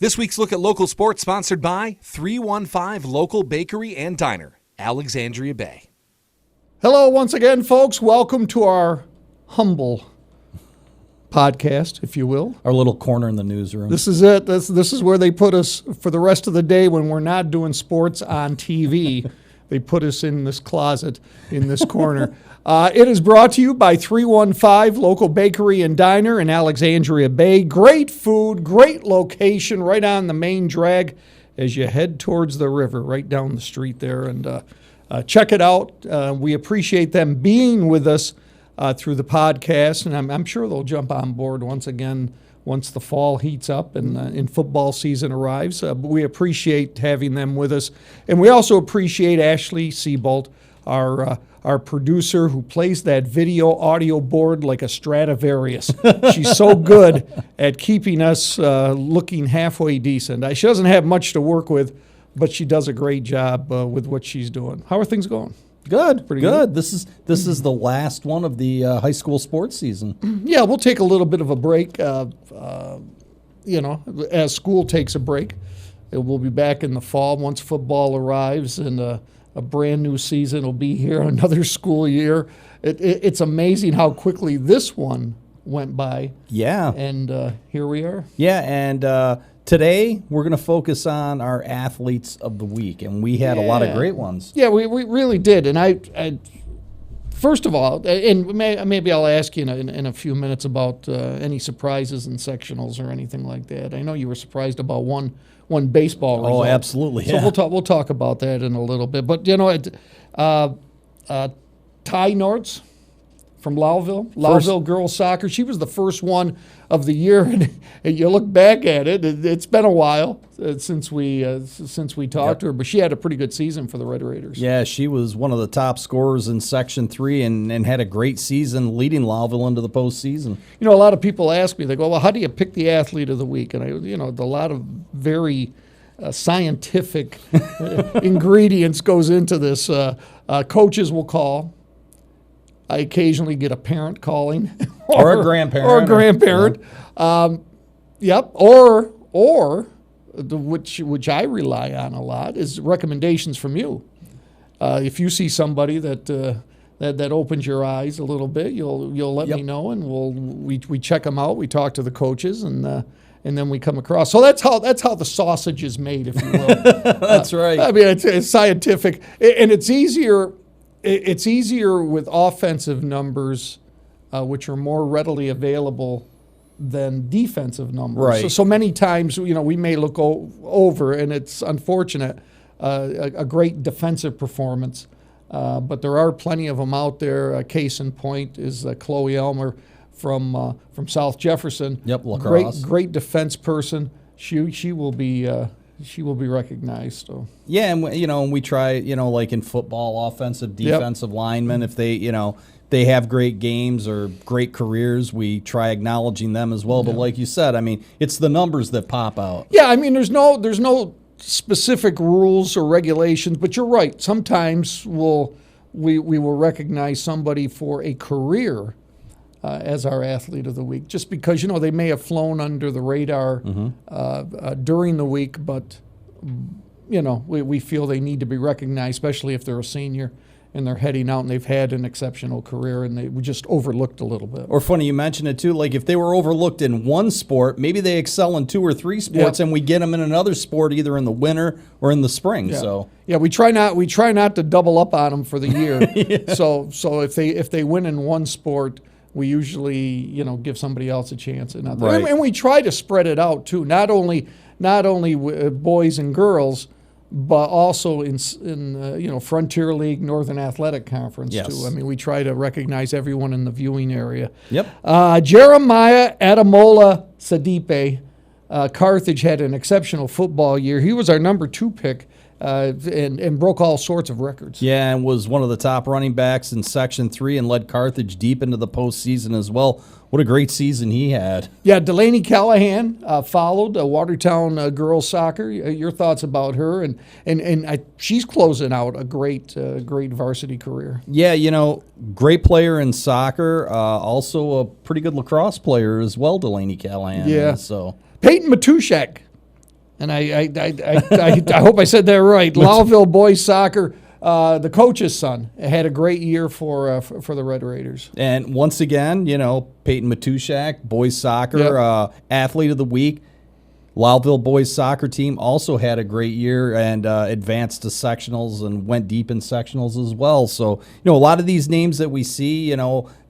This week's Look at Local Sports sponsored by 315 Local Bakery and Diner, Alexandria Bay. Hello once again, folks. Welcome to our humble podcast, if you will. Our little corner in the newsroom. This is it. This is where they put us for the rest of the day when we're not doing sports on TV. They put us in this closet, in this corner. It is brought to you by 315 Local Bakery and Diner in Alexandria Bay. Great food, great location, right on the main drag as you head towards the river, right down the street there. And check it out. We appreciate them being with us through the podcast, and I'm sure they'll jump on board once again once the fall heats up and football season arrives. But we appreciate having them with us. And we also appreciate Ashley Seabolt, our producer who plays that video audio board like a Stradivarius. She's so good at keeping us looking halfway decent. She doesn't have much to work with, but she does a great job with what she's doing. How are things going? Good, Pretty good. This is the last one of the high school sports season. Yeah, we'll take a little bit of a break, as school takes a break. We'll be back in the fall once football arrives, and a brand new season will be here, another school year. It's amazing how quickly this one went by. Yeah. And here we are. Yeah, and today we're going to focus on our athletes of the week, and we had a lot of great ones. Yeah, we really did. And I first of all, and maybe I'll ask you in a few minutes about any surprises in sectionals or anything like that. I know you were surprised about one baseball result. Oh, absolutely. So we'll talk about that in a little bit. But Ty Nortz from Lowville girls soccer. She was the first one of the year, and you look back at it. It's been a while since we talked to her, but she had a pretty good season for the Red Raiders. Yeah, she was one of the top scorers in Section 3 and had a great season leading Lowville into the postseason. You know, a lot of people ask me, they go, well, how do you pick the athlete of the week? And a lot of very scientific ingredients goes into this. Coaches will call. I occasionally get a parent calling. Or a grandparent. Or a grandparent. Or which I rely on a lot, is recommendations from you. If you see somebody that opens your eyes a little bit, you'll let me know, and we check them out. We talk to the coaches, and then we come across. So that's how the sausage is made, if you will. That's right. I mean, it's scientific, and it's easier. It's easier with offensive numbers, which are more readily available than defensive numbers. Right. So many times, we may look over, and it's unfortunate, a great defensive performance. But there are plenty of them out there. Case in point is Chloe Elmer from South Jefferson. Yep, lacrosse. Great defense person. She will be. She will be recognized. So. Yeah, and we try, like in football, offensive, defensive linemen, if they have great games or great careers, we try acknowledging them as well. But like you said, I mean, it's the numbers that pop out. Yeah, I mean, there's no specific rules or regulations, but you're right. Sometimes we will recognize somebody for a career as our athlete of the week, just because they may have flown under the radar during the week, but we feel they need to be recognized, especially if they're a senior and they're heading out and they've had an exceptional career and they were just overlooked a little bit. Or funny you mentioned it too, like if they were overlooked in one sport, maybe they excel in 2 or 3 sports, and we get them in another sport either in the winter or in the spring. Yeah. So we try not to double up on them for the year. So if they win in one sport, we usually, give somebody else a chance. Right. And we try to spread it out too, not only boys and girls, but also in Frontier League, Northern Athletic Conference too. I mean, we try to recognize everyone in the viewing area. Yep. Jeremiah Adamola Sadipe, Carthage, had an exceptional football year. He was our number 2 pick. And broke all sorts of records. Yeah, and was one of the top running backs in Section 3 and led Carthage deep into the postseason as well. What a great season he had. Yeah, Delaney Callahan followed Watertown girls soccer. Your thoughts about her? And she's closing out a great varsity career. Yeah, great player in soccer. Also a pretty good lacrosse player as well, Delaney Callahan. Yeah. So Peyton Matuszek And I hope I said that right. Lowville boys soccer. The coach's son had a great year for the Red Raiders. And once again, Peyton Matushak, boys soccer, athlete of the week. Lowville boys soccer team also had a great year and advanced to sectionals and went deep in sectionals as well. So, a lot of these names that we see,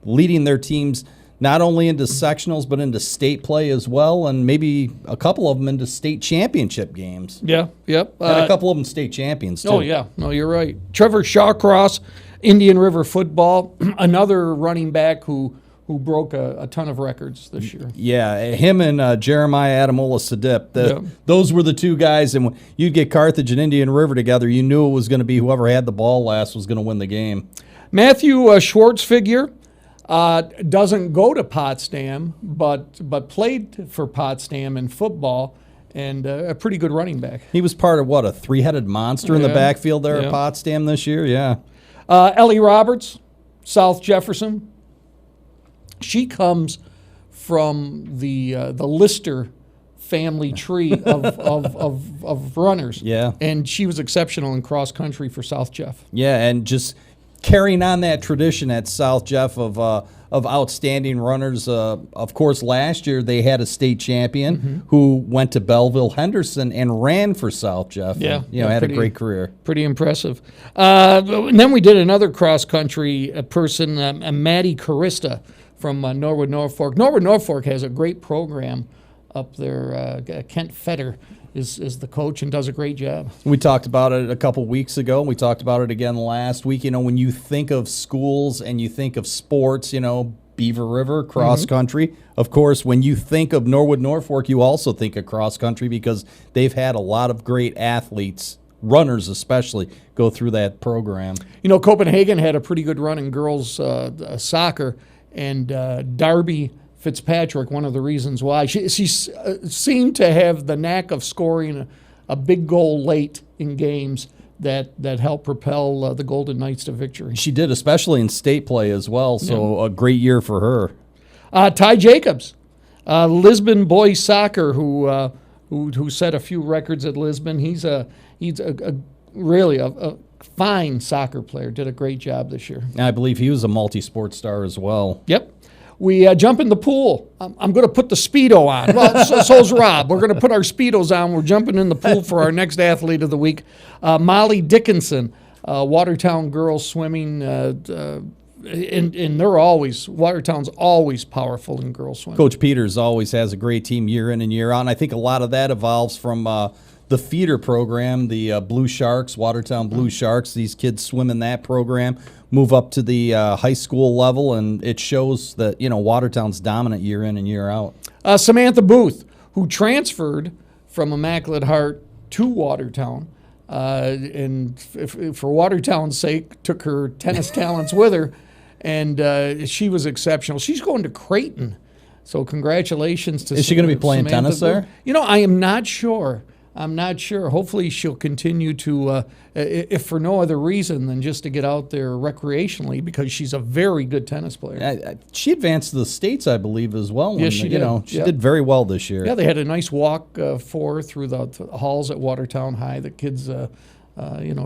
leading their teams not only into sectionals but into state play as well, and maybe a couple of them into state championship games. Yeah, yep. And a couple of them state champions, too. Oh, yeah. No, you're right. Trevor Shawcross, Indian River football, another running back who broke a ton of records this year. Yeah, him and Jeremiah Adamola Sadip. Those were the two guys, and when you'd get Carthage and Indian River together, you knew it was going to be whoever had the ball last was going to win the game. Matthew Schwartzfigure doesn't go to Potsdam, but played for Potsdam in football, and a pretty good running back. He was part of, a three-headed monster in the backfield there at Potsdam this year? Yeah. Ellie Roberts, South Jefferson. She comes from the Lister family tree of runners. Yeah. And she was exceptional in cross country for South Jeff. Yeah, and just carrying on that tradition at South Jeff of outstanding runners. Of course, last year they had a state champion who went to Belleville Henderson and ran for South Jeff. Yeah. And, had a great career. Pretty impressive. And then we did another cross country person, Maddie Carista, from Norwood Norfolk. Norwood Norfolk has a great program up there. Kent Fetter is the coach and does a great job. We talked about it a couple weeks ago. We talked about it again last week. When you think of schools and you think of sports, Beaver River, cross country. Of course, when you think of Norwood Norfolk, you also think of cross country because they've had a lot of great athletes, runners especially, go through that program. Copenhagen had a pretty good run in girls soccer. And Darby Fitzpatrick, one of the reasons why. She seemed to have the knack of scoring a big goal late in games that helped propel the Golden Knights to victory. She did, especially in state play as well, so a great year for her. Ty Jacobs, Lisbon boys soccer, who set a few records at Lisbon. He's really a fine soccer player, did a great job this year. I believe he was a multi-sport star as well. Yep. We jump in the pool. I'm going to put the Speedo on. Well, so's Rob. We're going to put our Speedos on. We're jumping in the pool for our next athlete of the week. Molly Dickinson, Watertown girls swimming. And Watertown's always powerful in girls swimming. Coach Peters always has a great team year in and year out. And I think a lot of that evolves from the feeder program, the Blue Sharks, Watertown Blue Sharks. These kids swim in that program, move up to the high school level, and it shows that Watertown's dominant year in and year out. Samantha Booth, who transferred from Immaculate Heart to Watertown, and for Watertown's sake, took her tennis talents with her, and she was exceptional. She's going to Creighton, so congratulations to. Is she going to be playing Samantha tennis there? Booth. I am not sure. Hopefully she'll continue to, if for no other reason than just to get out there recreationally, because she's a very good tennis player. She advanced to the States, I believe, as well. Yes, she did. She did very well this year. Yeah, they had a nice walk for her through the halls at Watertown High. The kids,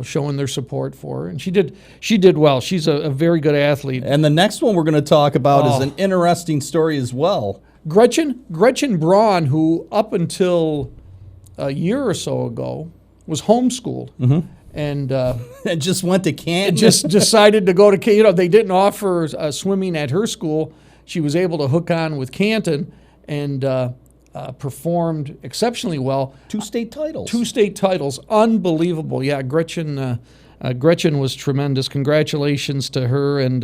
showing their support for her, and she did well. She's a very good athlete. And the next one we're going to talk about is an interesting story as well. Gretchen Braun, who up until a year or so ago was homeschooled and just went to Canton. Just decided to go to they didn't offer swimming at her school. She was able to hook on with Canton and performed exceptionally well. 2 state titles. Unbelievable. Yeah, Gretchen was tremendous. Congratulations to her, and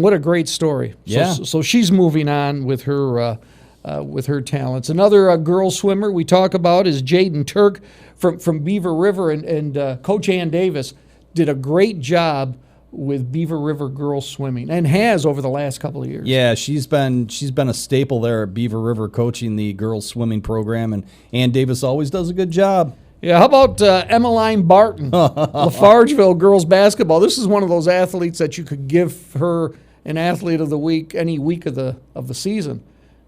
what a great story. Yeah. So she's moving on with her talents. Another girl swimmer we talk about is Jaden Turk from Beaver River, and Coach Ann Davis did a great job with Beaver River girls swimming, and has over the last couple of years. Yeah, she's been a staple there at Beaver River, coaching the girls swimming program, and Ann Davis always does a good job. Yeah, how about Emmeline Barton, Lafargeville girls basketball? This is one of those athletes that you could give her an athlete of the week any week of the season.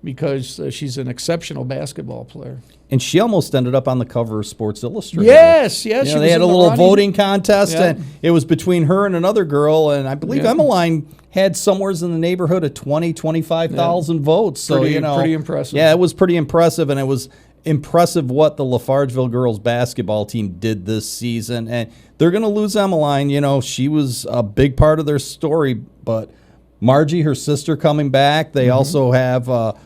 because she's an exceptional basketball player. And she almost ended up on the cover of Sports Illustrated. Yes. You know, She they was had a in the little running. voting contest, Yeah. and it was between her and another girl, and I believe Yeah. Emmeline had somewheres in the neighborhood of 25,000 votes. So, Pretty- you know. pretty impressive. Yeah, it was pretty impressive, and it was impressive what the Lafargeville girls basketball team did this season. And they're going to lose Emmeline. You know, she was a big part of their story, but Margie, her sister, coming back. They also have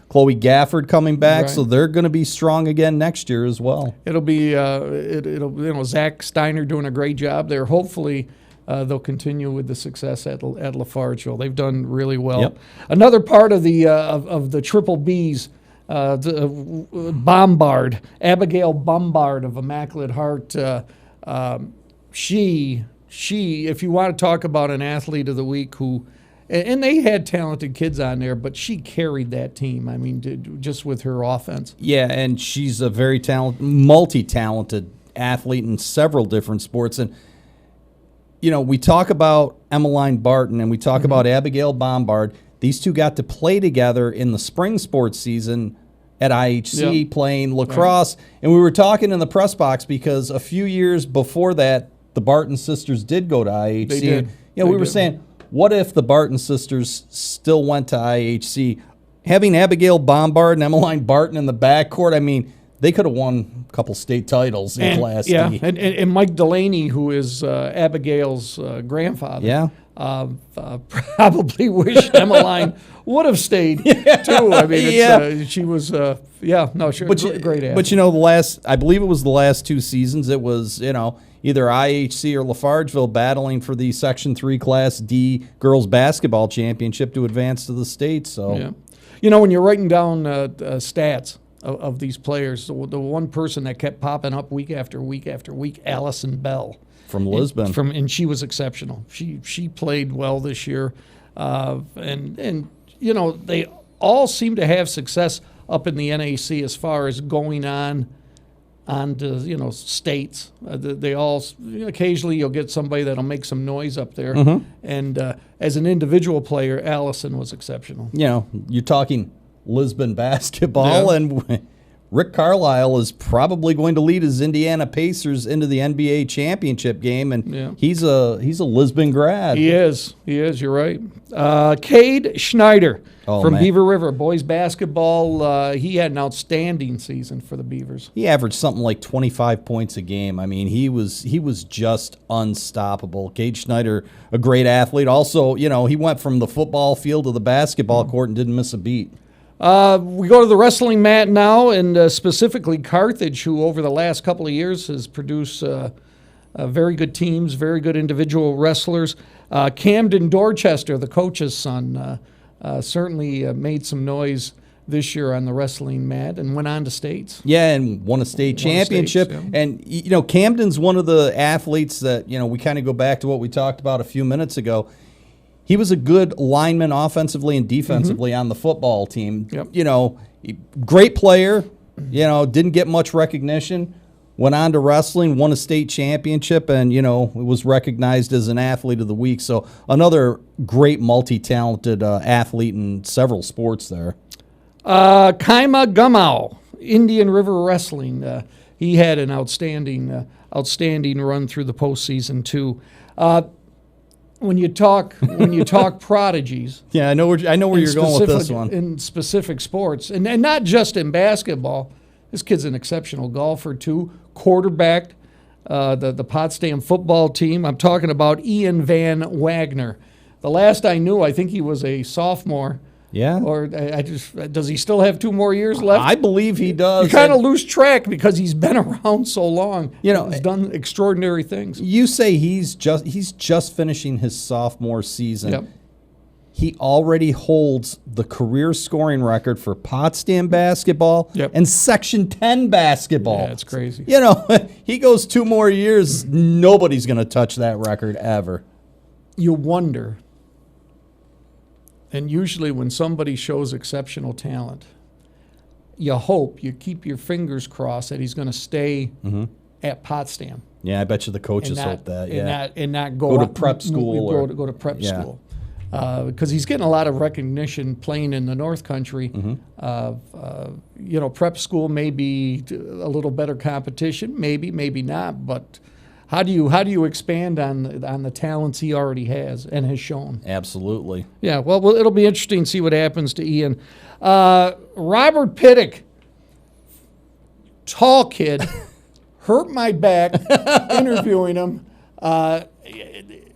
Chloe Gafford coming back, Right. so they're going to be strong again next year as well. It'll be it'll Zach Steiner doing a great job there. Hopefully, they'll continue with the success at Lafargeville. They've done really well. Yep. Another part of the of the Triple Bs, Bombard, Abigail Bombard of Immaculate Heart. She, if you want to talk about an athlete of the week who. And they had talented kids on there, but she carried that team. I mean, just with her offense. Yeah, and she's a very multi-talented athlete in several different sports. And, you know, we talk about Emmeline Barton and we talk about Abigail Bombard. These two got to play together in the spring sports season at IHC playing lacrosse. Right. And we were talking in the press box because a few years before that, the Barton sisters did go to IHC. They did. And, you know, we were saying, what if the Barton sisters still went to IHC? Having Abigail Bombard and Emmeline Barton in the backcourt, I mean, they could have won a couple state titles in Class D. And Mike Delaney, who is Abigail's grandfather, probably wished Emmeline would have stayed too. I mean, she was, she was a great athlete. But you know, I believe it was the last 2 seasons. It was either IHC or Lafargeville battling for the Section 3 Class D girls basketball championship to advance to the state. So, when you're writing down stats of these players, the one person that kept popping up week after week after week, Allison Bell from Lisbon, and she was exceptional. She played well this year, and they all seem to have success up in the NAC as far as going on to states. They all occasionally you'll get somebody that'll make some noise up there. And as an individual player, Allison was exceptional. You know, you're talking Lisbon basketball, and Rick Carlisle is probably going to lead his Indiana Pacers into the NBA championship game, and he's a Lisbon grad. He is. You're right. Cade Schneider from Beaver River boys basketball. He had an outstanding season for the Beavers. He averaged something like 25 points a game. I mean, he was just unstoppable. Cade Schneider, a great athlete. Also, he went from the football field to the basketball court and didn't miss a beat. We go to the wrestling mat now, and specifically Carthage, who over the last couple of years has produced very good teams, very good individual wrestlers. Camden Dorchester, the coach's son, certainly made some noise this year on the wrestling mat and went on to states. Yeah, and won a state championship. And, Camden's one of the athletes that, we kind of go back to what we talked about a few minutes ago. He was a good lineman offensively and defensively on the football team. Great player, didn't get much recognition. Went on to wrestling, won a state championship, and, was recognized as an athlete of the week. So another great multi-talented athlete in several sports there. Kaima Gumau, Indian River Wrestling. He had an outstanding run through the postseason, too. When you talk prodigies, I know where you're going with this one. In specific sports, and not just in basketball, this kid's an exceptional golfer too. Quarterbacked the Potsdam football team. I'm talking about Ian Van Wagner. The last I knew, I think he was a sophomore. Yeah. Or does he still have 2 more years left? I believe he does. You kind of lose track because he's been around so long. He's done extraordinary things. You say he's just finishing his sophomore season. Yep. He already holds the career scoring record for Potsdam basketball and Section 10 basketball. Yeah, it's crazy. He goes 2 more years, nobody's going to touch that record ever. You wonder. And usually when somebody shows exceptional talent, you keep your fingers crossed that he's going to stay at Potsdam. Yeah, I bet you the coaches hope that. And not go to prep school. Go to prep school. because he's getting a lot of recognition playing in the North Country. Prep school may be a little better competition, maybe not. But how do you expand on the talents he already has and has shown? Absolutely. Yeah. Well, it'll be interesting to see what happens to Ian. Robert Pittick, tall kid, hurt my back interviewing him.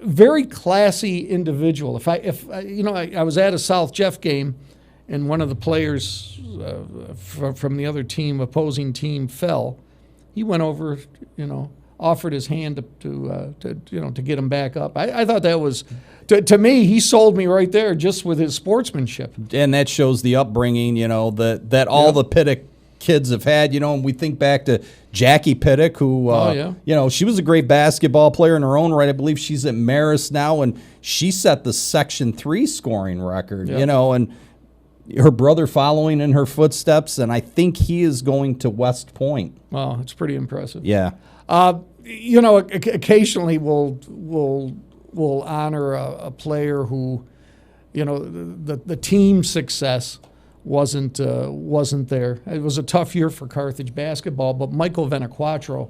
Very classy individual. I was at a South Jeff game, and one of the players from the other team, opposing team, fell. He went over, offered his hand to get him back up. I thought that was, to me, he sold me right there just with his sportsmanship. And that shows the upbringing, that all the Pittick kids have had, and we think back to Jackie Pittick, who, she was a great basketball player in her own right. I believe she's at Marist now, and she set the Section 3 scoring record, and her brother following in her footsteps, and I think he is going to West Point. Wow, it's pretty impressive. Yeah. Occasionally we'll honor a player who, the team success wasn't there. It was a tough year for Carthage basketball, but Michael Venaquatro,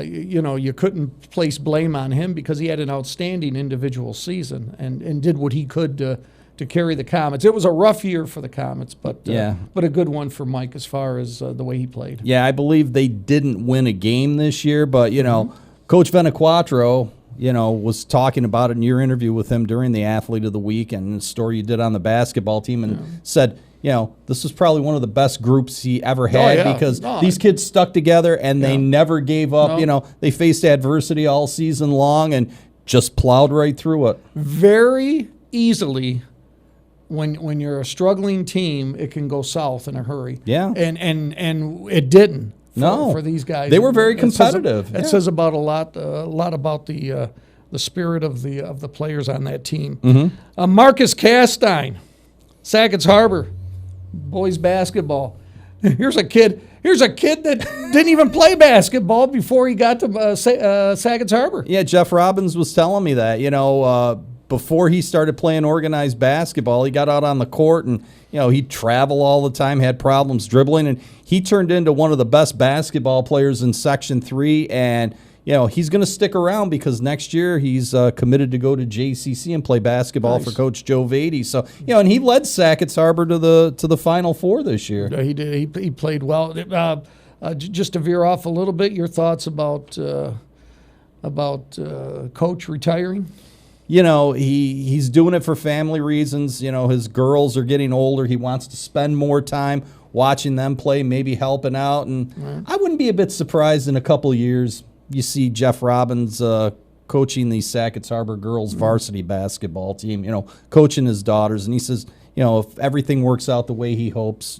you couldn't place blame on him because he had an outstanding individual season and did what he could to carry the Comets. It was a rough year for the Comets, but a good one for Mike as far as the way he played. Yeah, I believe they didn't win a game this year, but, Coach Venaquatro, was talking about it in your interview with him during the Athlete of the Week and the story you did on the basketball team, and said, this was probably one of the best groups he ever had because these kids stuck together and they never gave up. No. They faced adversity all season long and just plowed right through it. Very easily, when you're a struggling team, it can go south in a hurry. Yeah. And it didn't. For these guys, they were very competitive. It says about a lot about the spirit of the players on that team. Mm-hmm. Marcus Castine, Sackett's Harbor boys basketball. Here's a kid that didn't even play basketball before he got to Sackett's Harbor. Yeah, Jeff Robbins was telling me that. Before he started playing organized basketball, he got out on the court and, he'd travel all the time, had problems dribbling, and he turned into one of the best basketball players in Section 3. And, he's going to stick around because next year he's committed to go to JCC and play basketball for Coach Joe Vady. So, and he led Sackett's Harbor to the Final Four this year. He did. He played well. Just to veer off a little bit, your thoughts about Coach retiring? He's doing it for family reasons. His girls are getting older. He wants to spend more time watching them play, maybe helping out. And I wouldn't be a bit surprised in a couple of years you see Jeff Robbins coaching the Sackett's Harbor girls varsity basketball team, coaching his daughters. And he says, if everything works out the way he hopes,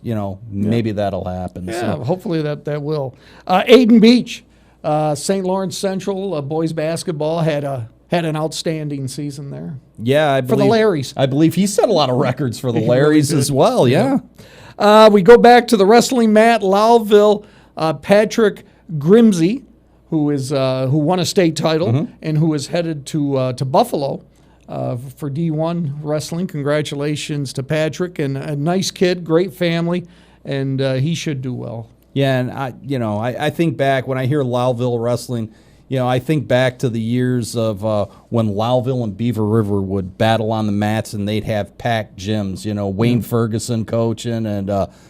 maybe that'll happen. Yeah, so hopefully that will. Aiden Beach, St. Lawrence Central boys basketball had an outstanding season there. Yeah, for the Larrys. I believe he set a lot of records for the Larrys as well, yeah. We go back to the wrestling mat, Lowville, Patrick Grimsey, who won a state title and who is headed to Buffalo for D1 wrestling. Congratulations to Patrick, and a nice kid, great family, and he should do well. Yeah, and I think back when I hear Lowville wrestling, I think back to the years of when Lowville and Beaver River would battle on the mats and they'd have packed gyms, Wayne Ferguson coaching and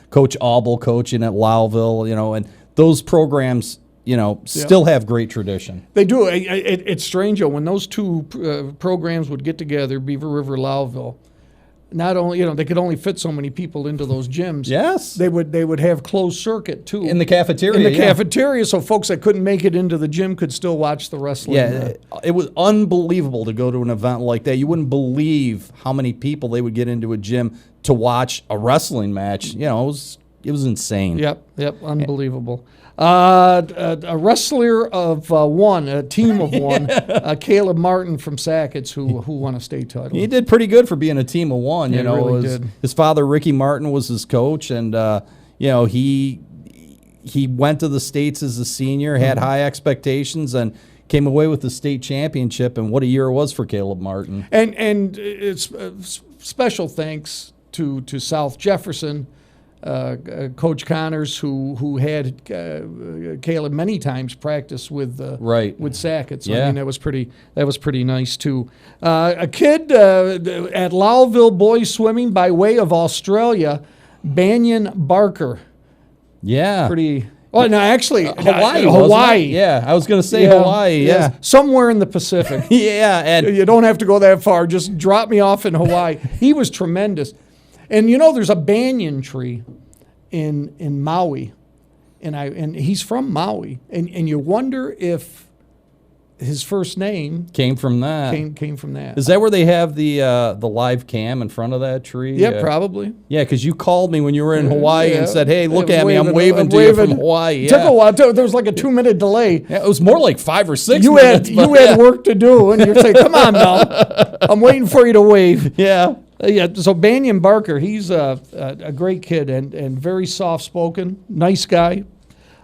Coach Auble coaching at Lowville, and those programs, still have great tradition. They do. It's strange, when those two programs would get together, Beaver River, Lowville, not only, they could only fit so many people into those gyms. Yes. They would have closed circuit, too. In the cafeteria, cafeteria, so folks that couldn't make it into the gym could still watch the wrestling. Yeah, it was unbelievable to go to an event like that. You wouldn't believe how many people they would get into a gym to watch a wrestling match. It was insane. Yep, unbelievable. A wrestler of one, a team of one, Caleb Martin from Sackett's, who won a state title. He did pretty good for being a team of one. He really did. His father, Ricky Martin, was his coach, and he went to the States as a senior, had high expectations, and came away with the state championship, and what a year it was for Caleb Martin. And it's special thanks to South Jefferson, Coach Connors, who had Caleb many times practice with Sackett. So I mean, that was pretty nice too. A kid at Lowellville boys swimming by way of Australia, Banyan Barker. Yeah, pretty. Oh no, actually, Hawaii. Hawaii. Yeah, I was going to say Hawaii. Yeah, somewhere in the Pacific. Yeah, and you don't have to go that far. Just drop me off in Hawaii. He was tremendous. And there's a banyan tree in Maui, and he's from Maui, and you wonder if his first name came from that. Came from that. Is that where they have the live cam in front of that tree? Yeah, probably. Yeah, because you called me when you were in Hawaii and said, "Hey, look at me, I'm waving to you from Hawaii." It took a while. There was like a 2-minute delay. Yeah, it was more like 5 or 6 you minutes. You had work to do, and you're saying, "Come on now, I'm waiting for you to wave." Yeah. So Banyan Barker, he's a great kid and very soft-spoken, nice guy.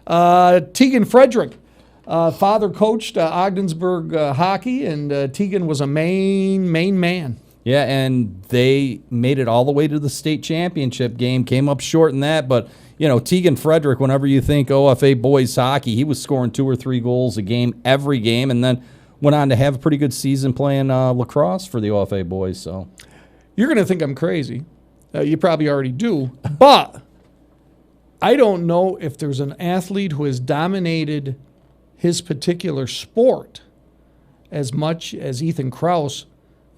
Tegan Frederick, father coached Ogdensburg hockey, and Tegan was a main man. Yeah, and they made it all the way to the state championship game, came up short in that, but Tegan Frederick, whenever you think OFA boys hockey, he was scoring 2 or 3 goals a game every game, and then went on to have a pretty good season playing lacrosse for the OFA boys. So you're going to think I'm crazy. You probably already do. But I don't know if there's an athlete who has dominated his particular sport as much as Ethan Krause,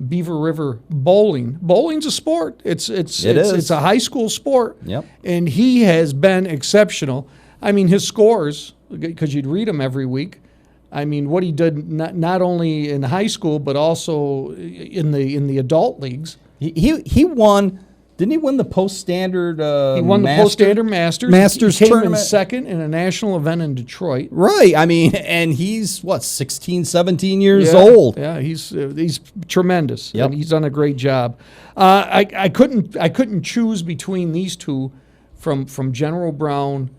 Beaver River bowling. Bowling's a sport. It's a high school sport. Yep. And he has been exceptional. I mean, his scores, because you'd read them every week. I mean, what he did not only in high school but also in the adult leagues. He won. Didn't he win the post-standard He won the post-standard Masters. He came tournament in second in a national event in Detroit. Right. I mean, and he's 16, 17 years old. Yeah, he's tremendous. Yep. And he's done a great job. I couldn't choose between these two from General Brown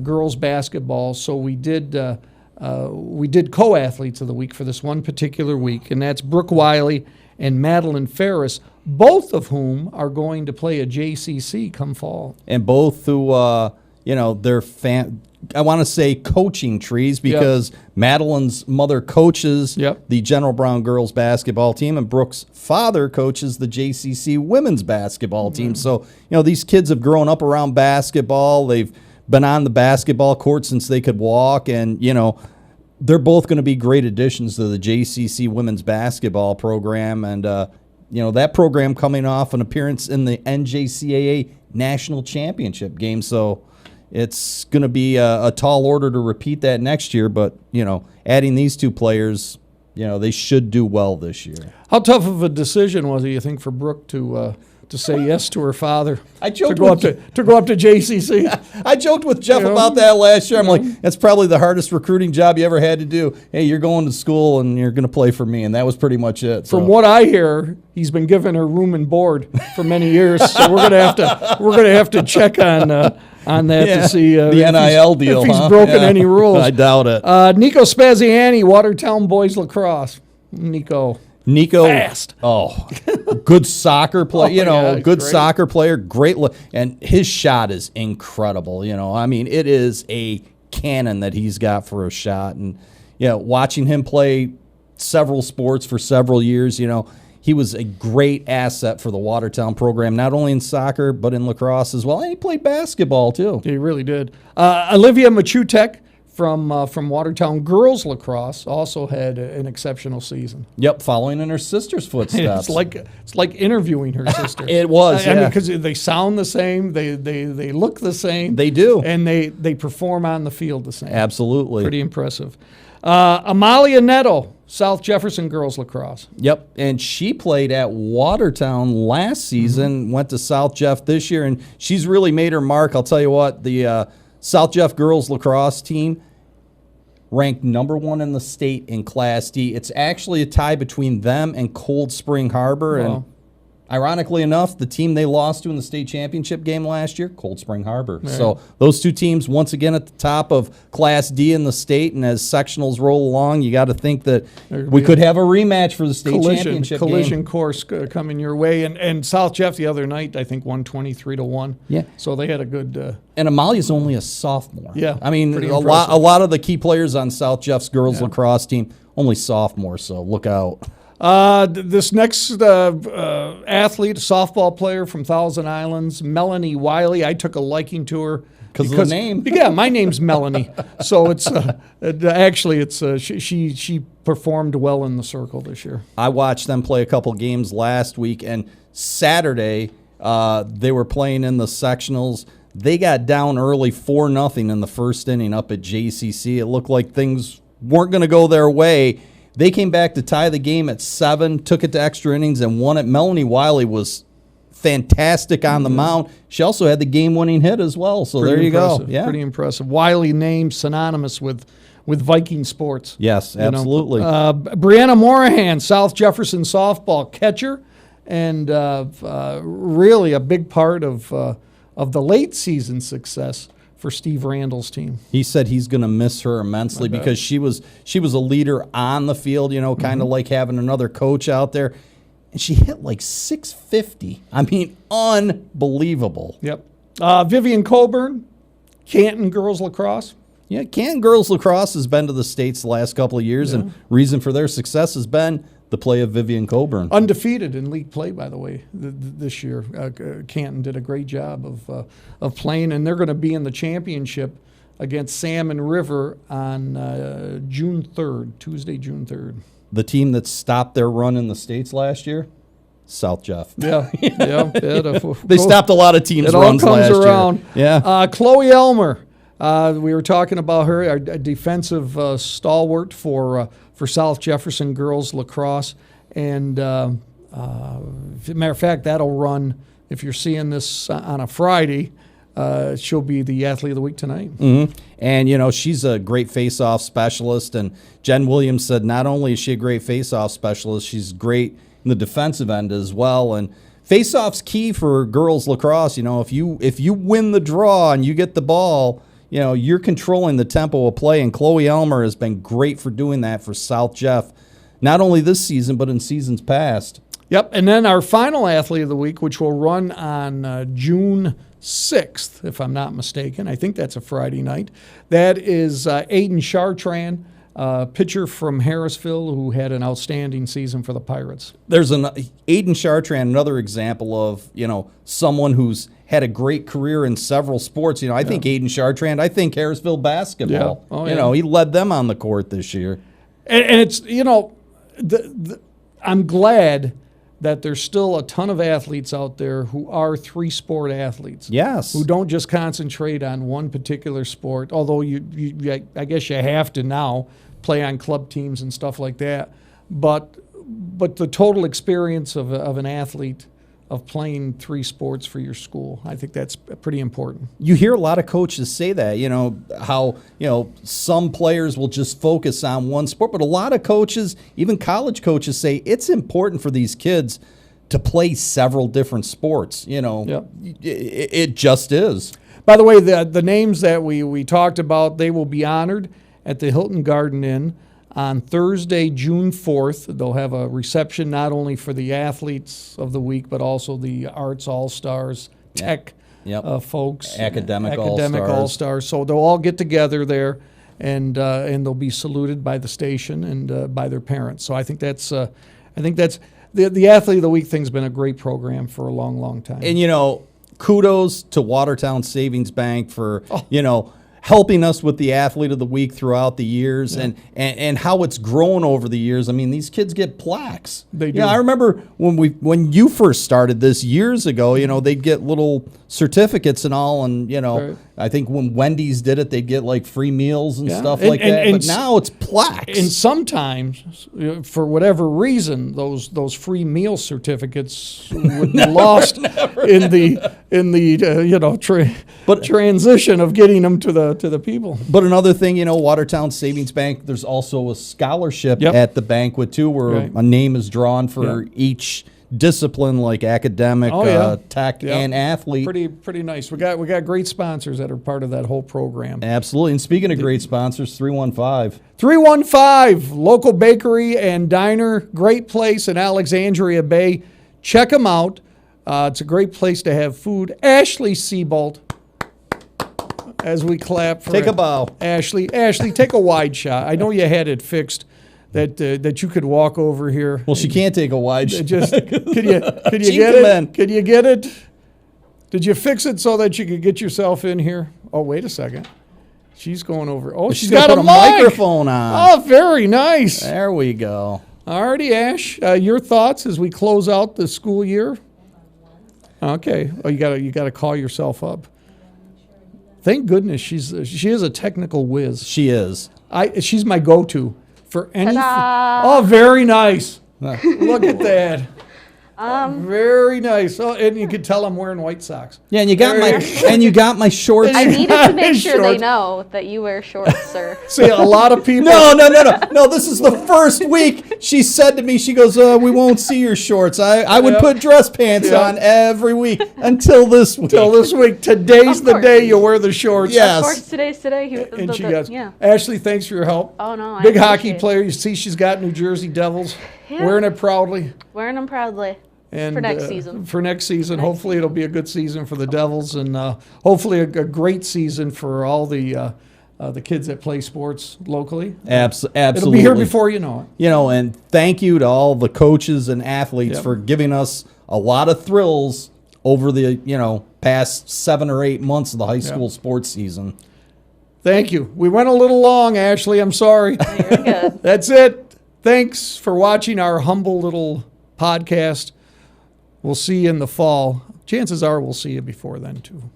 girls basketball. So we did co-athletes of the week for this one particular week, and that's Brooke Wiley and Madeline Ferris, both of whom are going to play a JCC come fall. And both who, they're I want to say coaching trees, because Madeline's mother coaches the General Brown girls basketball team, and Brooke's father coaches the JCC women's basketball team. So, these kids have grown up around basketball. They've been on the basketball court since they could walk, and, they're both going to be great additions to the JCC women's basketball program. And, that program coming off an appearance in the NJCAA National Championship game. So it's going to be a tall order to repeat that next year. But, adding these two players, they should do well this year. How tough of a decision was it, you think, for Brooke to say yes to her father to go up to JCC? I joked with Jeff about that last year. I'm like, that's probably the hardest recruiting job you ever had to do. Hey, you're going to school and you're going to play for me, and that was pretty much it. From what I hear, he's been giving her room and board for many years. So we're gonna have to check on that to see the NIL deal. If he's broken any rules. I doubt it. Nico Spaziani, Watertown boys lacrosse. Nico, fast. Oh, good soccer player. Good great soccer player. Great look, and his shot is incredible. I mean, it is a cannon that he's got for a shot. And watching him play several sports for several years, he was a great asset for the Watertown program, not only in soccer but in lacrosse as well. And he played basketball too. He really did. Olivia Machutek from Watertown girls lacrosse also had an exceptional season. Yep, following in her sister's footsteps. It's like interviewing her sister. It was. I mean, because they sound the same, they look the same. They do, and they perform on the field the same. Absolutely, pretty impressive. Amalia Netto, South Jefferson girls lacrosse. Yep, and she played at Watertown last season. Went to South Jeff this year, and she's really made her mark. I'll tell you what, the South Jeff girls lacrosse team ranked number 1 in the state in Class D. It's actually a tie between them and Cold Spring Harbor. Wow. And Ironically enough, the team they lost to in the state championship game last year, Cold Spring Harbor. Right. So those two teams, once again, at the top of Class D in the state, and as sectionals roll along, you got to think that we could have a rematch for the state championship collision game. Course coming your way. And South Jeff the other night, I think, won 23-1. Yeah. So they had a good... and Amalia's only a sophomore. Yeah. I mean, a lot of the key players on South Jeff's girls lacrosse team, only sophomores, so look out. This next athlete, softball player from Thousand Islands, Melanie Wiley. I took a liking to her because of the name. Yeah, my name's Melanie, so it's actually she performed well in the circle this year. I watched them play a couple games last week, and Saturday they were playing in the sectionals. They got down early 4-0 in the first inning up at JCC. It looked like things weren't going to go their way. They came back to tie the game at 7, took it to extra innings, and won it. Melanie Wiley was fantastic on the mound. She also had the game-winning hit as well. So there you go. Yeah, pretty impressive. Wiley name synonymous with Viking sports. Yes, absolutely. Brianna Morahan, South Jefferson softball catcher, and really a big part of the late season success for Steve Randall's team. He said he's going to miss her immensely because she was a leader on the field, kind of like having another coach out there. And she hit like 650. I mean, unbelievable. Yep. Vivian Coburn, Canton girls lacrosse. Yeah, Canton girls lacrosse has been to the States the last couple of years, and reason for their success has been the play of Vivian Coburn. Undefeated in league play, by the way, this year. Canton did a great job of playing, and they're going to be in the championship against Salmon River on June 3rd, Tuesday, June 3rd. The team that stopped their run in the States last year? South Jeff. Yeah. They stopped a lot of teams' runs last year. It all comes around. Yeah. Chloe Elmer. We were talking about her, a defensive stalwart for South Jefferson girls lacrosse. And as a matter of fact, that'll run, if you're seeing this on a Friday, she'll be the athlete of the week tonight. Mm-hmm. And, she's a great face-off specialist. And Jen Williams said not only is she a great face-off specialist, she's great in the defensive end as well. And face-off's key for girls lacrosse. If you win the draw and you get the ball, you're controlling the tempo of play, and Chloe Elmer has been great for doing that for South Jeff, not only this season, but in seasons past. Yep, and then our final athlete of the week, which will run on June 6th, if I'm not mistaken. I think that's a Friday night. That is Aiden Chartrand, pitcher from Harrisville who had an outstanding season for the Pirates. There's Aiden Chartrand, another example of, someone who's had a great career in several sports. I think Aiden Chartrand, I think Harrisville basketball. Yeah. Oh, yeah. He led them on the court this year. And it's, I'm glad that there's still a ton of athletes out there who are three-sport athletes. Yes. Who don't just concentrate on one particular sport, although I guess you have to now play on club teams and stuff like that. But the total experience of an athlete of playing three sports for your school, I think that's pretty important. You hear a lot of coaches say that, how, some players will just focus on one sport, but a lot of coaches, even college coaches, say it's important for these kids to play several different sports. It just is. By the way, the names that we talked about, they will be honored at the Hilton Garden Inn on Thursday, June 4th. They'll have a reception not only for the athletes of the week, but also the arts all-stars, tech folks, academic all-stars. So they'll all get together there, and they'll be saluted by the station and by their parents. So I think that's the athlete of the week thing's been a great program for a long, long time. And kudos to Watertown Savings Bank for helping us with the athlete of the week throughout the years, and how it's grown over the years. I mean, these kids get plaques. They do. I remember when you first started this years ago, they'd get little certificates and all, and right. I think when Wendy's did it, they'd get like free meals and stuff like that. But now it's plaques. And sometimes, for whatever reason, those free meal certificates would be lost in the transition of getting them to the people. But another thing, Watertown Savings Bank, there's also a scholarship at the banquet too, where a name is drawn for each discipline like academic, tech, and athlete. Pretty nice. We got great sponsors that are part of that whole program. Absolutely. And speaking of great sponsors, 315. 315, local bakery and diner, great place in Alexandria Bay. Check them out. It's a great place to have food. Ashley Seabolt, as we clap for Take a bow. Ashley, take a wide shot. I know you had it fixed that you could walk over here. Well, she can't take a wide shot. Just could you get it? Could you get it? Did you fix it so that you could get yourself in here? Oh, wait a second. She's going over. Oh, she's got a microphone on. Oh, very nice. There we go. Alrighty, Ash. Your thoughts as we close out the school year? Okay. Oh, you gotta call yourself up. Thank goodness she is a technical whiz. She is. She's my go-to for anything. Oh, very nice. Look at that. Very nice. Oh, and you can tell I'm wearing white socks. Yeah, and you got my shorts. I needed to make sure they know that you wear shorts, sir. See, a lot of people. No. This is the first week she said to me. She goes, "We won't see your shorts." I would put dress pants on every week until this week. Today's the day you wear the shorts. Yes. Of course, today's today. And she goes, Ashley, thanks for your help. Oh, no. Big hockey player. You see she's got New Jersey Devils. Yeah. Wearing it proudly. Wearing them proudly. And, for next season. For next season. Hopefully it'll be a good season for the Devils, and hopefully a great season for all the kids that play sports locally. Absolutely. It'll be here before you know it. And thank you to all the coaches and athletes for giving us a lot of thrills over the, past 7 or 8 months of the high school sports season. Thank you. We went a little long, Ashley. I'm sorry. You're good. That's it. Thanks for watching our humble little podcast. We'll see you in the fall. Chances are we'll see you before then, too.